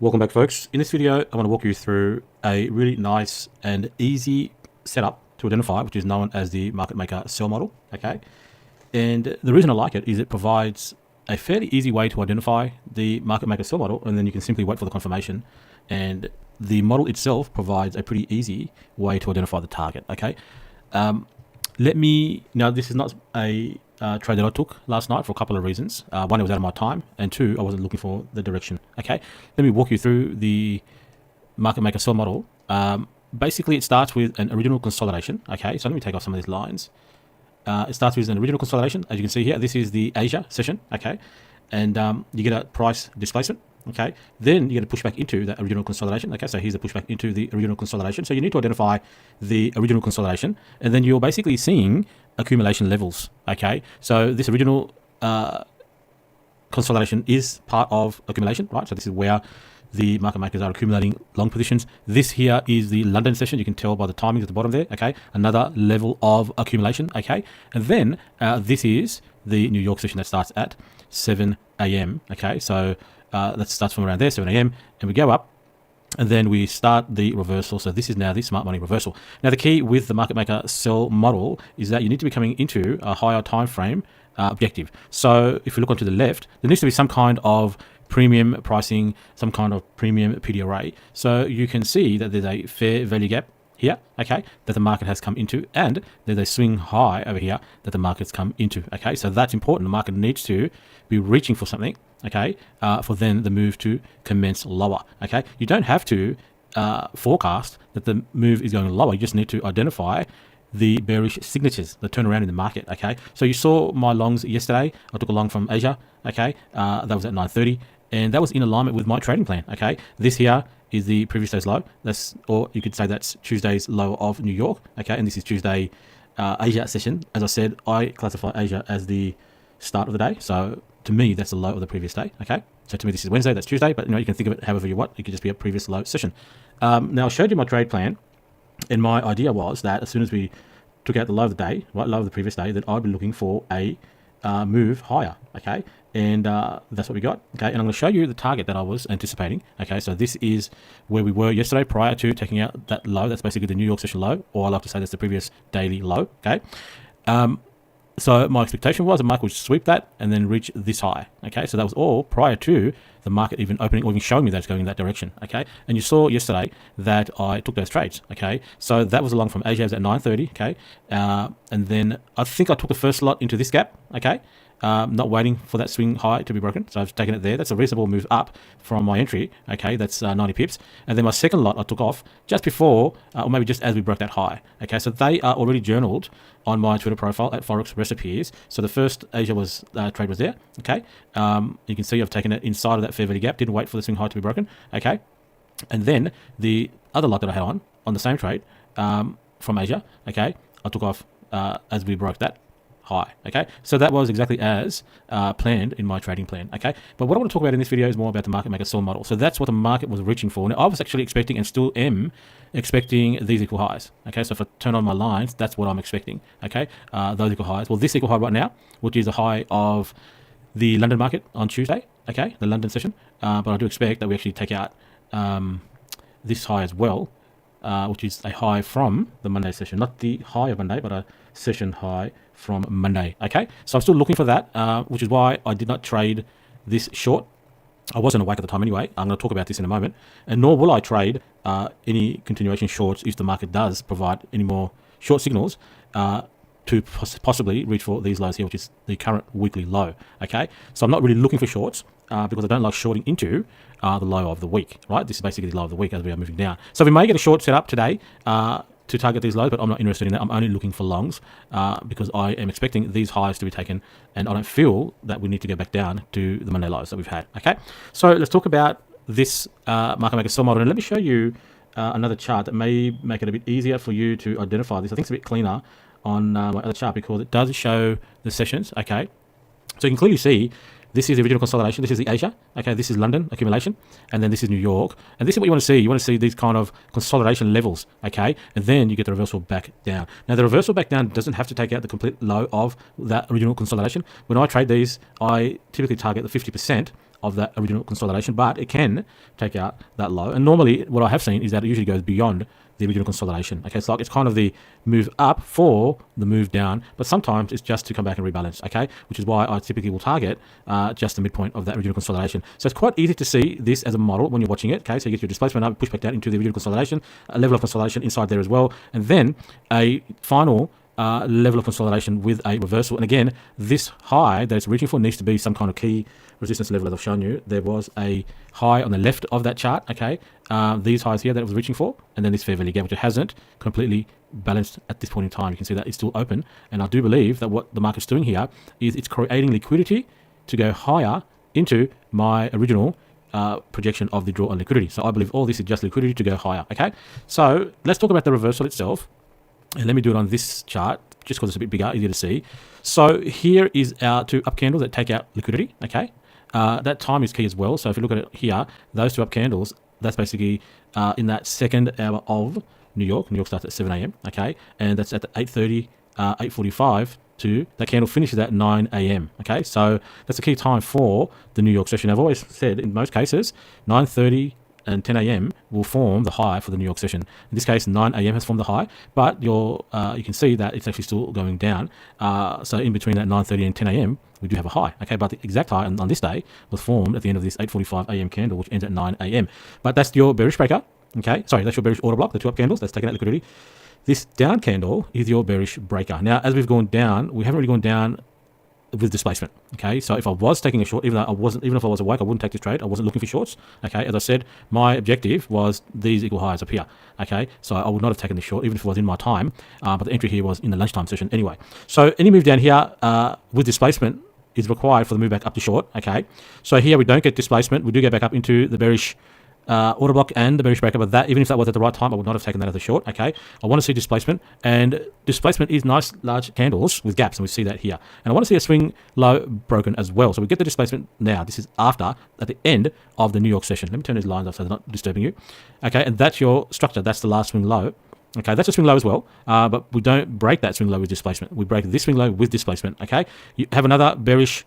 Welcome back, folks. In this video, I want to walk you through a really nice and easy setup to identify, which is known as the market maker sell model. Okay, and the reason I like it is it provides a fairly easy way to identify the market maker sell model, and then you can simply wait for the confirmation. And the model itself provides a pretty easy way to identify the target. Okay, now this is not a trade that I took last night for a couple of reasons. One, it was out of my time, and two, I wasn't looking for the direction. Okay, let me walk you through the market maker sell model. Basically, it starts with an original consolidation. Okay, so let me take off some of these lines. It starts with an original consolidation. As you can see here, this is the Asia session. Okay, and you get a price displacement. Okay, then you get a pushback into that original consolidation. Okay, so here's a pushback into the original consolidation. So you need to identify the original consolidation, and then you're basically seeing accumulation levels. Okay, so this original consolidation is part of accumulation, right? So this is where the market makers are accumulating long positions. This here is the London session. You can tell by the timings at the bottom there. Okay, another level of accumulation. Okay, and then this is the New York session that starts at 7 a.m. Okay, so that starts from around there, 7 a.m. and we go up, and then we start the reversal. So this is now the smart money reversal. Now the key with the market maker sell model is that you need to be coming into a higher time frame objective. So if you look onto the left, there needs to be some kind of premium pricing, some kind of premium PD array. So you can see that there's a fair value gap here, okay, that the market has come into, and there's a swing high over here that the market's come into. Okay, so that's important. The market needs to be reaching for something, okay, for then the move to commence lower. Okay, you don't have to forecast that the move is going lower. You just need to identify the bearish signatures, the turnaround in the market. Okay, so you saw my longs yesterday. I took a long from Asia. Okay, that was at 9:30, and that was in alignment with my trading plan. Okay, this here is the previous day's low. That's, or you could say that's Tuesday's low of New York. Okay, and this is Tuesday Asia session. As I said, I classify Asia as the start of the day. So to me, that's the low of the previous day. Okay, so to me, this is Wednesday, that's Tuesday, but you know, you can think of it however you want. It could just be a previous low session. Now I showed you my trade plan, and my idea was that as soon as we took out the low of the day, right, low of the previous day, that I'd be looking for a move higher. Okay, and that's what we got. Okay, and I'm going to show you the target that I was anticipating. Okay, so this is where we were yesterday prior to taking out that low. That's basically the New York session low, or I like to say that's the previous daily low. Okay, so my expectation was the market would sweep that and then reach this high. Okay, so that was all prior to the market even opening or even showing me that it's going in that direction. Okay, and you saw yesterday that I took those trades. Okay, so that was along from Asia, was at 9:30. Okay, and then I think I took the first lot into this gap. Okay, not waiting for that swing high to be broken, so I've taken it there. That's a reasonable move up from my entry. Okay, that's 90 pips. And then my second lot I took off just before, or maybe just as we broke that high. Okay, so they are already journaled on my Twitter profile at Forex Recipes. So the first Asia was trade was there. Okay, you can see I've taken it inside of that fair value gap. Didn't wait for the swing high to be broken. Okay, and then the other lot that I had on the same trade from Asia. Okay, I took off as we broke that high. Okay, so that was exactly as planned in my trading plan. Okay, but what I want to talk about in this video is more about the market maker sell model. So that's what the market was reaching for. Now I was actually expecting, and still am expecting, these equal highs. Okay, so if I turn on my lines, that's what I'm expecting. Okay, those equal highs. Well, this equal high right now, which is a high of the London market on Tuesday. Okay, the London session. But I do expect that we actually take out this high as well, which is a high from the Monday session, not the high of Monday, but a session high from Monday. Okay, so I'm still looking for that, which is why I did not trade this short. I wasn't awake at the time anyway. I'm going to talk about this in a moment, and nor will I trade any continuation shorts if the market does provide any more short signals to possibly reach for these lows here, which is the current weekly low. Okay, so I'm not really looking for shorts because I don't like shorting into the low of the week, right? This is basically the low of the week as we are moving down. So we may get a short set up today to target these lows, but I'm not interested in that. I'm only looking for longs because I am expecting these highs to be taken, and I don't feel that we need to go back down to the Monday lows that we've had. Okay, so let's talk about this market maker sell model, and let me show you another chart that may make it a bit easier for you to identify this. I think it's a bit cleaner on my other chart because it does show the sessions. Okay, so you can clearly see this is the original consolidation. This is the Asia. Okay, this is London accumulation, and then this is New York. And this is what you want to see. You want to see these kind of consolidation levels. Okay, and then you get the reversal back down. Now the reversal back down doesn't have to take out the complete low of that original consolidation. When I trade these, I typically target the 50% of that original consolidation, but it can take out that low. And normally what I have seen is that it usually goes beyond the original consolidation. Okay, so like it's kind of the move up for the move down, but sometimes it's just to come back and rebalance. Okay, which is why I typically will target just the midpoint of that original consolidation. So it's quite easy to see this as a model when you're watching it. Okay, so you get your displacement up, push back down into the original consolidation, a level of consolidation inside there as well, and then a final level of consolidation with a reversal. And again, this high that it's reaching for needs to be some kind of key resistance level, as I've shown you. There was a high on the left of that chart, okay, these highs here that it was reaching for, and then this fair value gap, which it hasn't completely balanced at this point in time. You can see that it's still open, and I do believe that what the market's doing here is it's creating liquidity to go higher into my original projection of the draw on liquidity. So I believe all this is just liquidity to go higher. Okay, so let's talk about the reversal itself, and let me do it on this chart just because it's a bit bigger, easier to see. So here is our two up candles that take out liquidity. Okay, that time is key as well. So if you look at it here, those two up candles, that's basically in that second hour of New York. New York starts at 7 a.m. Okay, and that's at the 8:30, 8:45 to that candle finishes at 9 a.m. Okay, so that's a key time for the New York session. I've always said in most cases 9:30 and 10 a.m. will form the high for the New York session. In this case, 9 a.m. has formed the high, but you can see that it's actually still going down. So in between that 9:30 and 10 a.m., we do have a high. Okay, but the exact high on this day was formed at the end of this 8:45 a.m. candle, which ends at 9 a.m. But that's your bearish breaker. Okay, sorry, that's your bearish order block, the two up candles, that's taking out liquidity. This down candle is your bearish breaker. Now, as we've gone down, we haven't really gone down with displacement. Okay, so if I was taking a short, even if I was awake, I wouldn't take this trade. I wasn't looking for shorts. Okay, as I said, my objective was these equal highs up here. Okay, so I would not have taken this short even if it was in my time, but the entry here was in the lunchtime session anyway. So any move down here with displacement is required for the move back up to short. Okay, so here we don't get displacement. We do get back up into the bearish order block and the bearish breaker, but that, even if that was at the right time, I would not have taken that as a short. Okay, I want to see displacement, and displacement is nice large candles with gaps, and we see that here. And I want to see a swing low broken as well. So we get the displacement now. This is after, at the end of the New York session. Let me turn these lines off so they're not disturbing you. Okay, and that's your structure. That's the last swing low. Okay, that's a swing low as well, but we don't break that swing low with displacement. We break this swing low with displacement. Okay, you have another bearish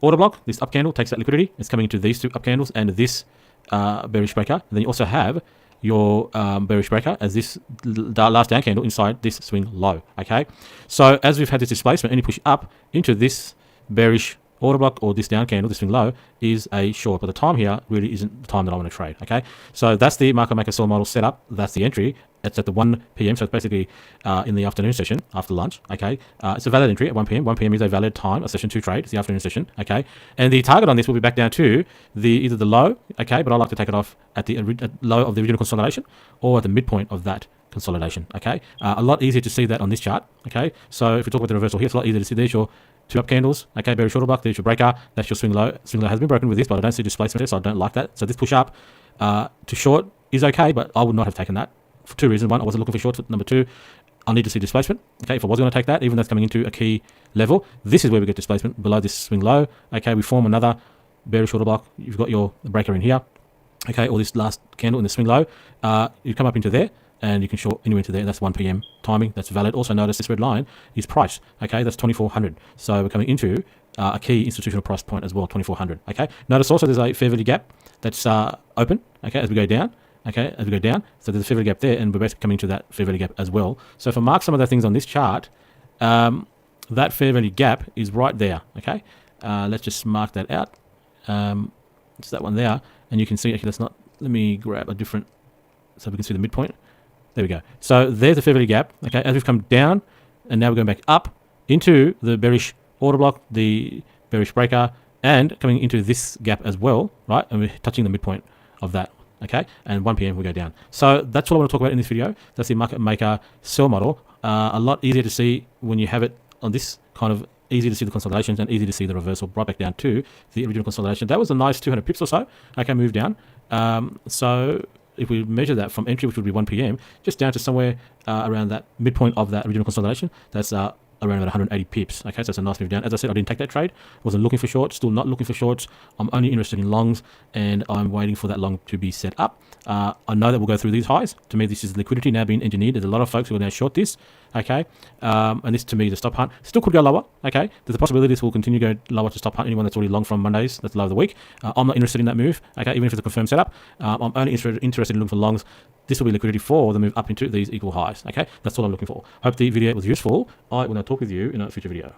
order block. This up candle takes that liquidity. It's coming into these two up candles and this bearish breaker. And then you also have your bearish breaker as this last down candle inside this swing low. Okay, so as we've had this displacement, any push up into this bearish order block or this down candle, this swing low, is a short, but the time here really isn't the time that I want to trade. Okay, so that's the market maker sell model setup. That's the entry. It's at the 1 p.m. so it's basically in the afternoon session after lunch. Okay, it's a valid entry at 1 p.m. 1 p.m. is a valid time, a session 2 trade. It's the afternoon session. Okay, and the target on this will be back down to either the low. Okay, but I like to take it off at the low of the original consolidation or at the midpoint of that consolidation. Okay, a lot easier to see that on this chart. Okay, so if we talk about the reversal here, it's a lot easier to see. There's your two up candles. Okay, bearish order block. There's your breaker. That's your swing low. Swing low has been broken with this, but I don't see displacement here, so I don't like that. So this push up to short is okay, but I would not have taken that for two reasons. One, I wasn't looking for shorts. Number two, I need to see displacement. Okay, if I was going to take that, even though it's coming into a key level, this is where we get displacement below this swing low. Okay, we form another bearish order block. You've got your breaker in here. Okay, or this last candle in the swing low. You come up into there, and you can short anywhere into there. That's 1 p.m. timing. That's valid. Also notice this red line is price. Okay, that's 2400. So we're coming into a key institutional price point as well, 2400. Okay, notice also there's a fair value gap that's open. Okay, as we go down. Okay, as we go down, so there's a fair value gap there, and we're basically coming to that fair value gap as well. So if I mark some of the things on this chart, that fair value gap is right there. Okay, let's just mark that out. It's that one there, and you can see, actually, that's not, let me grab a different, so we can see the midpoint. There we go. So there's the fair value gap. Okay, as we've come down, and now we're going back up into the bearish order block, the bearish breaker, and coming into this gap as well, right? And we're touching the midpoint of that. Okay, and 1 p.m. we go down. So that's what I want to talk about in this video. That's the market maker sell model. A lot easier to see when you have it on this kind of, easy to see the consolidations and easy to see the reversal right back down to the original consolidation. That was a nice 200 pips or so. Okay, move down. So if we measure that from entry, which would be 1 p.m., just down to somewhere around that midpoint of that original consolidation, that's around about 180 pips. Okay, so it's a nice move down. As I said, I didn't take that trade. Wasn't looking for shorts. Still not looking for shorts. I'm only interested in longs, and I'm waiting for that long to be set up. I know that we'll go through these highs. To me, this is liquidity now being engineered. There's a lot of folks who are now short this. Okay, and this to me is a stop hunt. Still could go lower. Okay, there's a possibility this will continue to go lower to stop hunt anyone that's already long from Mondays. That's low of the week. I'm not interested in that move. Okay, even if it's a confirmed setup, I'm only interested in looking for longs. This will be liquidity for the move up into these equal highs. Okay, that's all I'm looking for. Hope the video was useful. I will now talk with you in a future video.